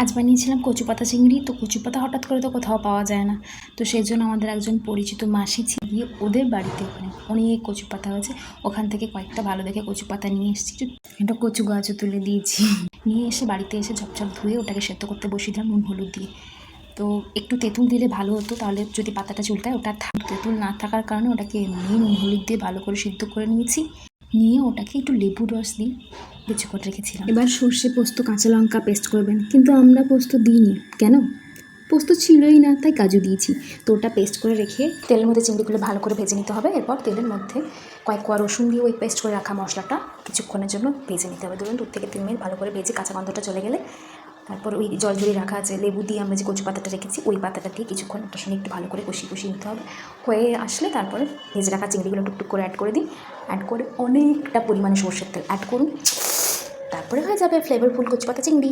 আজ বানিয়েছিলাম কচু পাতা চিংড়ি। তো কচু পাতা হঠাৎ করে তো কোথাও পাওয়া যায় না, তো সেই জন্য আমাদের একজন পরিচিত মাসি গিয়ে ওদের বাড়িতে ওখানে অনেক কচু পাতা হয়েছে, ওখান থেকে কয়েকটা ভালো দেখে কচু পাতা নিয়ে এসেছি। একটা কচু গাছও তুলে দিয়েছি। নিয়ে এসে বাড়িতে এসে ঝপঝপ ধুয়ে ওটাকে সেদ্ধ করতে বসিয়ে দিলাম নুন হলুদ দিয়ে। তো একটু তেঁতুল দিলে ভালো হতো, তাহলে যদি পাতাটা চুলকায় ওটা তেঁতুল না থাকার কারণে ওটাকে এমনি নুন হলুদ দিয়ে ভালো করে সিদ্ধ করে নিয়েছি। নিয়ে ওটাকে একটু লেবুর রস দিয়ে বেঁচে করে রেখেছিলাম। এবার সর্ষে পোস্ত কাঁচা লঙ্কা পেস্ট করবেন, কিন্তু আমরা পোস্ত দিইনি। কেন? পোস্ত ছিলই না, তাই কাজু দিয়েছি। তো ওটা পেস্ট করে রেখে তেলের মধ্যে চিংড়িগুলো ভালো করে ভেজে নিতে হবে। এরপর তেলের মধ্যে কয়েক কোয়া রসুন দিয়ে ওই পেস্ট করে রাখা মশলাটা কিছুক্ষণের জন্য ভেজে নিতে হবে। ধরুন 2 থেকে 3 মিনিট ভালো করে ভেজে কাঁচা গন্ধটা চলে গেলে তারপর ওই জল ঝরিয়ে রাখা আছে লেবু দিয়ে আমরা যে কচু পাতাটা রেখেছি ওই পাতাটা দিয়ে কিছুক্ষণ ওটার সঙ্গে একটু ভালো করে কষিয়ে নিতে হবে। হয়ে আসলে তারপরে ভেজে রাখা চিংড়িগুলো টুকটুক করে অ্যাড করে দিই। অ্যাড করে অনেকটা পরিমাণে সরষের তেল অ্যাড করুন, তারপরে হয়ে যাবে ফ্লেভারফুল কচু পাতা চিংড়ি।